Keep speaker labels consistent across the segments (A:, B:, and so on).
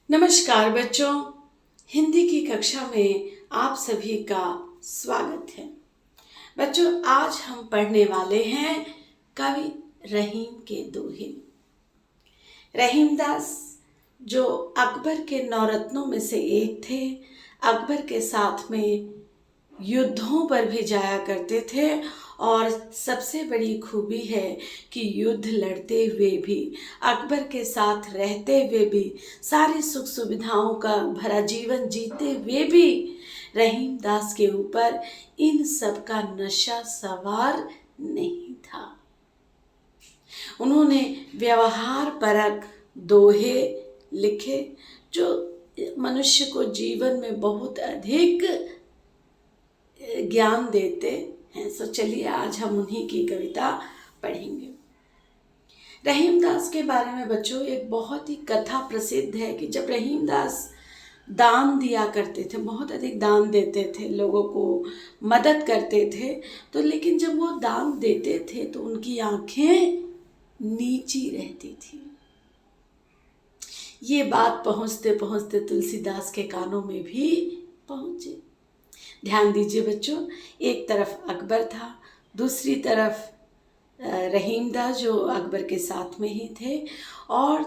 A: नमस्कार बच्चों, हिंदी की कक्षा में आप सभी का स्वागत है। बच्चों, आज हम पढ़ने वाले हैं कवि रहीम के दोहे। रहीमदास जो अकबर के नौरत्नों में से एक थे, अकबर के साथ में युद्धों पर भी जाया करते थे और सबसे बड़ी खूबी है कि युद्ध लड़ते हुए भी, अकबर के साथ रहते हुए भी, सारी सुख सुविधाओं का भरा जीवन जीते हुए भी रहीमदास के ऊपर इन सब का नशा सवार नहीं था। उन्होंने व्यवहार परक दोहे लिखे जो मनुष्य को जीवन में बहुत अधिक ज्ञान देते हैं। सो चलिए आज हम उन्हीं की कविता पढ़ेंगे। रहीमदास के बारे में बच्चों एक बहुत ही कथा प्रसिद्ध है कि जब रहीमदास दान दिया करते थे, बहुत अधिक दान देते थे, लोगों को मदद करते थे, तो लेकिन जब वो दान देते थे तो उनकी आंखें नीची रहती थी। ये बात पहुँचते पहुँचते तुलसीदास के कानों में भी पहुँचे। ध्यान दीजिए बच्चों, एक तरफ अकबर था, दूसरी तरफ रहीमदास जो अकबर के साथ में ही थे, और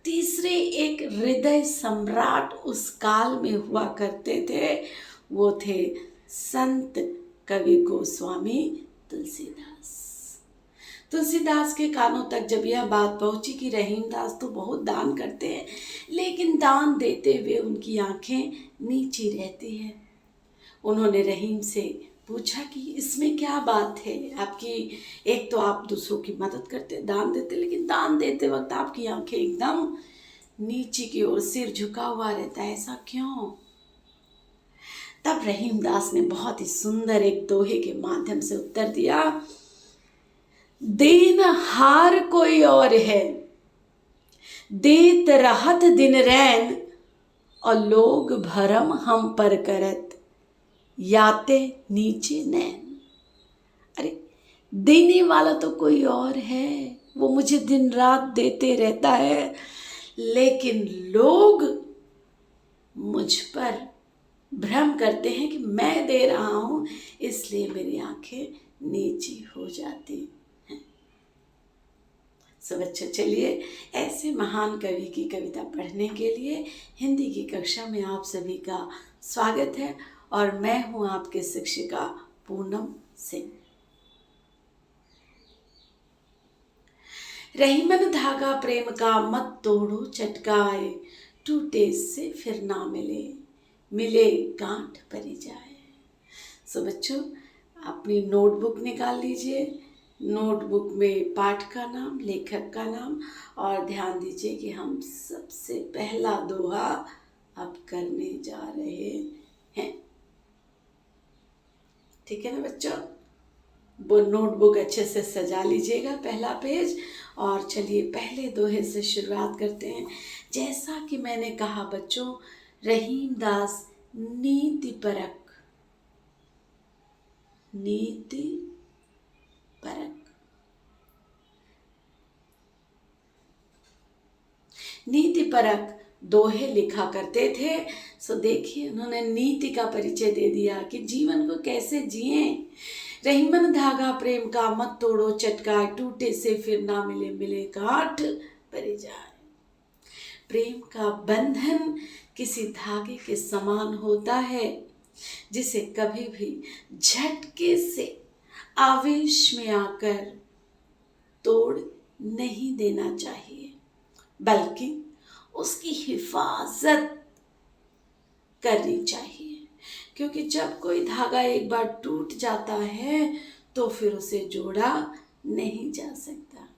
A: तीसरे एक हृदय सम्राट उस काल में हुआ करते थे, वो थे संत कवि गोस्वामी तुलसीदास। तुलसीदास के कानों तक जब यह बात पहुंची कि रहीमदास तो बहुत दान करते हैं, लेकिन दान देते हुए उनकी आंखें नीची रहती हैं, उन्होंने रहीम से पूछा कि इसमें क्या बात है आपकी। एक तो आप दूसरों की मदद करते, दान देते, लेकिन दान देते वक्त आपकी आंखें एकदम नीचे की ओर, सिर झुका हुआ रहता है, ऐसा क्यों? तब रहीमदास ने बहुत ही सुंदर एक दोहे के माध्यम से उत्तर दिया। देनहार कोई और है, देत रहत दिन रैन, और लोग भरम हम पर करत, याते नीचे नैन। अरे देने वाला तो कोई और है, वो मुझे दिन रात देते रहता है, लेकिन लोग मुझ पर भ्रम करते हैं कि मैं दे रहा हूं, इसलिए मेरी आंखें नीची हो जाती हैं। सब अच्छा, चलिए ऐसे महान कवि की कविता पढ़ने के लिए हिंदी की कक्षा में आप सभी का स्वागत है और मैं हूं आपके शिक्षिका पूनम सिंह। रहीमन धागा प्रेम का मत तोड़ो चटकाए, टूटे से फिर ना मिले, मिले गांठ परी जाए। सो बच्चों, अपनी नोटबुक निकाल लीजिए, नोटबुक में पाठ का नाम, लेखक का नाम, और ध्यान दीजिए कि हम सबसे पहला दोहा अब करने जा रहे हैं। ठीक है ना बच्चों? वो नोटबुक अच्छे से सजा लीजिएगा, पहला पेज, और चलिए पहले दोहे से शुरुआत करते हैं। जैसा कि मैंने कहा बच्चों, रहीमदास नीति परक दोहे लिखा करते थे। सो देखिए, उन्होंने नीति का परिचय दे दिया कि जीवन को कैसे जिए। रहीमन धागा प्रेम का मत तोड़ो चटकाए, टूटे से फिर ना मिले, मिले गांठ परी जाए। प्रेम का बंधन किसी धागे के समान होता है, जिसे कभी भी झटके से आवेश में आकर तोड़ नहीं देना चाहिए, बल्कि उसकी हिफाजत करनी चाहिए। क्योंकि जब कोई धागा एक बार टूट जाता है तो फिर उसे जोड़ा नहीं जा सकता।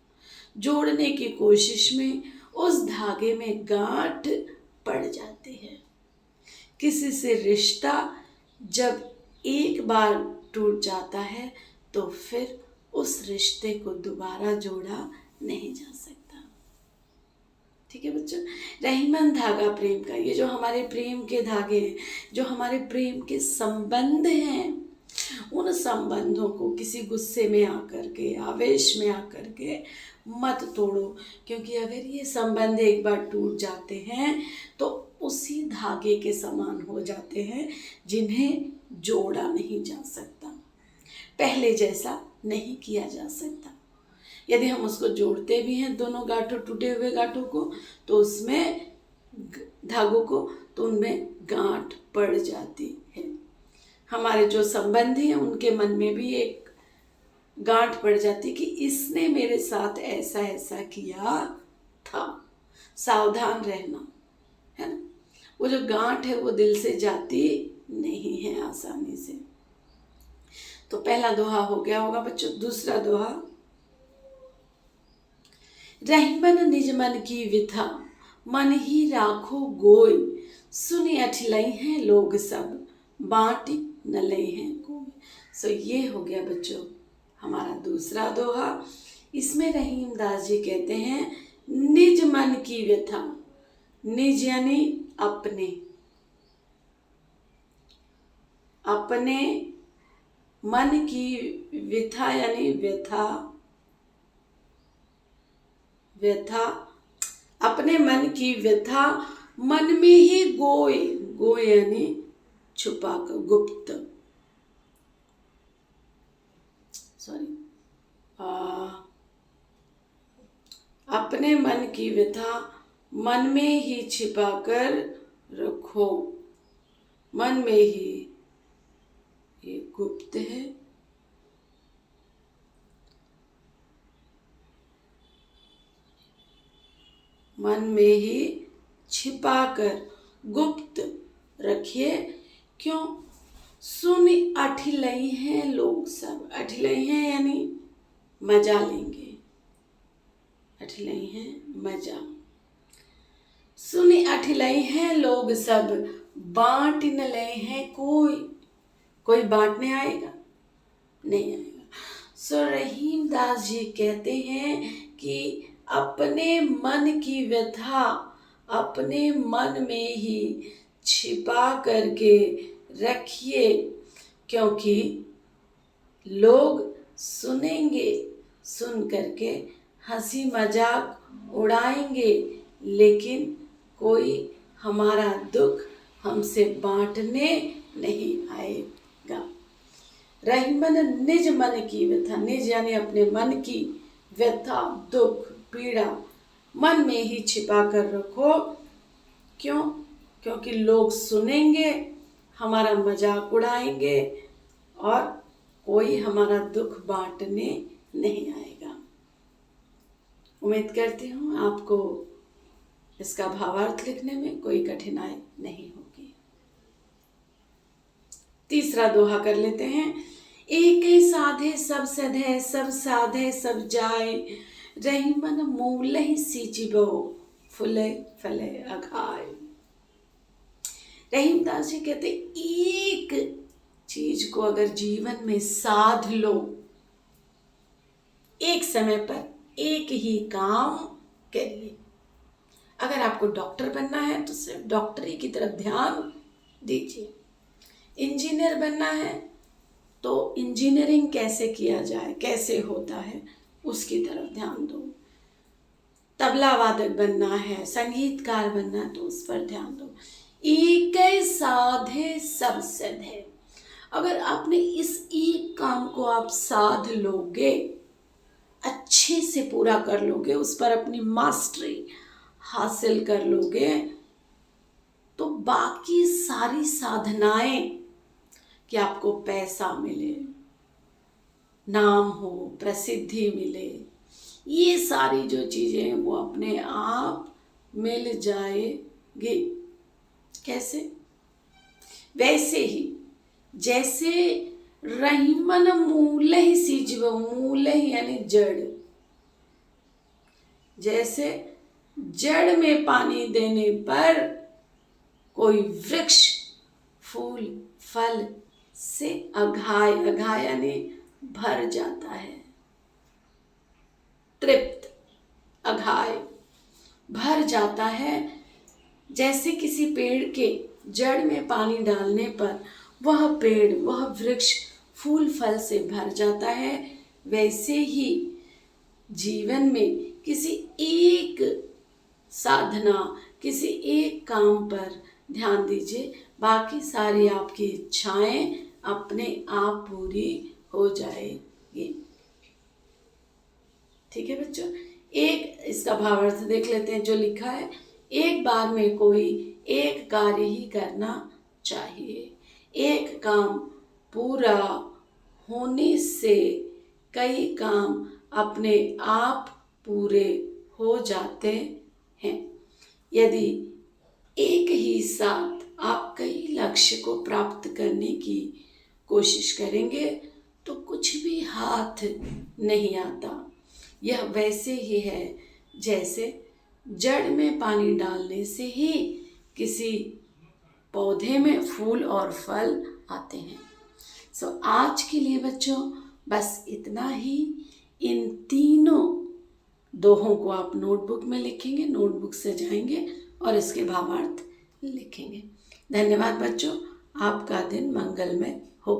A: जोड़ने की कोशिश में उस धागे में गांठ पड़ जाती है। किसी से रिश्ता जब एक बार टूट जाता है तो फिर उस रिश्ते को दोबारा जोड़ा नहीं जा सकता। ठीक है बच्चों? रहीमन धागा प्रेम का, ये जो हमारे प्रेम के धागे हैं, जो हमारे प्रेम के संबंध हैं, उन संबंधों को किसी गुस्से में आकर के, आवेश में आकर के मत तोड़ो, क्योंकि अगर ये संबंध एक बार टूट जाते हैं तो उसी धागे के समान हो जाते हैं जिन्हें जोड़ा नहीं जा सकता, पहले जैसा नहीं किया जा सकता। यदि हम उसको जोड़ते भी हैं, दोनों गांठों, टूटे हुए गांठों को, तो उसमें धागों को, तो उनमें गांठ पड़ जाती है। हमारे जो संबंधी हैं उनके मन में भी एक गांठ पड़ जाती कि इसने मेरे साथ ऐसा ऐसा किया था, सावधान रहना, है ना। वो जो गांठ है वो दिल से जाती नहीं है आसानी से। तो पहला दोहा हो गया होगा बच्चों। दूसरा दोहा, रहीमन निज मन की विथा, मन ही राखो गोय, सुनी अठिलई हैं लोग सब, बाँटी न लई हैं कोई। सो ये हो गया बच्चों हमारा दूसरा दोहा। इसमें रहीम दास जी कहते हैं निज मन की व्यथा, निज यानी अपने, अपने मन की व्यथा यानी व्यथा, व्यथा, अपने मन की व्यथा मन में ही गोय, गोय यानी छुपा कर, गुप्त, सॉरी, अपने मन की व्यथा मन में ही छिपा कर रखो, मन में ही, ये गुप्त है, मन में ही छिपा कर गुप्त रखिए। क्यों? सुन अठिलई हैं लोग सब, अठिलई हैं यानी मजा लेंगे, अठिलई हैं मजा, सुन अठिलई हैं लोग सब, बांट न लए हैं कोई, कोई बांटने आएगा नहीं आएगा। सो रहीम दास जी कहते हैं कि अपने मन की व्यथा अपने मन में ही छिपा करके रखिए, क्योंकि लोग सुनेंगे, सुन करके हंसी मजाक उड़ाएंगे, लेकिन कोई हमारा दुख हमसे बांटने नहीं आएगा। रहीमन निज मन की व्यथा, निज यानी अपने मन की व्यथा, दुख, पीड़ा मन में ही छिपा कर रखो। क्यों? क्योंकि लोग सुनेंगे, हमारा मजाक उड़ाएंगे और कोई हमारा दुख बांटने नहीं आएगा। उम्मीद करती हूँ आपको इसका भावार्थ लिखने में कोई कठिनाई नहीं होगी। तीसरा दोहा कर लेते हैं। एक साधे सब सधे, सब साधे सब जाए, रहीमन मूल ही सींचिबो, फुले फले अघाय। रहीम दास जी कहते एक चीज को अगर जीवन में साध लो, एक समय पर एक ही काम करिए। अगर आपको डॉक्टर बनना है तो सिर्फ डॉक्टरी की तरफ ध्यान दीजिए, इंजीनियर बनना है तो इंजीनियरिंग कैसे किया जाए, कैसे होता है, उसकी तरफ ध्यान दो। तबला वादक बनना है, संगीतकार बनना है तो उस पर ध्यान दो। एक साधे सब सधे, अगर आपने इस एक काम को आप साध लोगे, अच्छे से पूरा कर लोगे, उस पर अपनी मास्टरी हासिल कर लोगे, तो बाकी सारी साधनाएं कि आपको पैसा मिले, नाम हो, प्रसिद्धि मिले, ये सारी जो चीजें हैं वो अपने आप मिल जाएगी। कैसे? वैसे ही जैसे रहीमन मूल ही सींचिबो, मूल ही यानी जड़, जैसे जड़ में पानी देने पर कोई वृक्ष फूल फल से अघाय, अघाय यानी भर जाता है, तृप्त, अघाय भर जाता है। जैसे किसी पेड़ के जड़ में पानी डालने पर वह पेड़, वह वृक्ष फूल फल से भर जाता है, वैसे ही जीवन में किसी एक साधना, किसी एक काम पर ध्यान दीजिए, बाकी सारी आपकी इच्छाएं अपने आप पूरी हो जाएगी। ठीक है बच्चों, एक इसका भावार्थ देख लेते हैं जो लिखा है। एक बार में कोई एक कार्य ही करना चाहिए। एक काम पूरा होने से कई काम अपने आप पूरे हो जाते हैं। यदि एक ही साथ आप कई लक्ष्य को प्राप्त करने की कोशिश करेंगे तो कुछ भी हाथ नहीं आता। यह वैसे ही है जैसे जड़ में पानी डालने से ही किसी पौधे में फूल और फल आते हैं। आज के लिए बच्चों बस इतना ही। इन तीनों दोहों को आप नोटबुक में लिखेंगे, नोटबुक से जाएंगे और इसके भावार्थ लिखेंगे। धन्यवाद बच्चों, आपका दिन मंगलमय हो।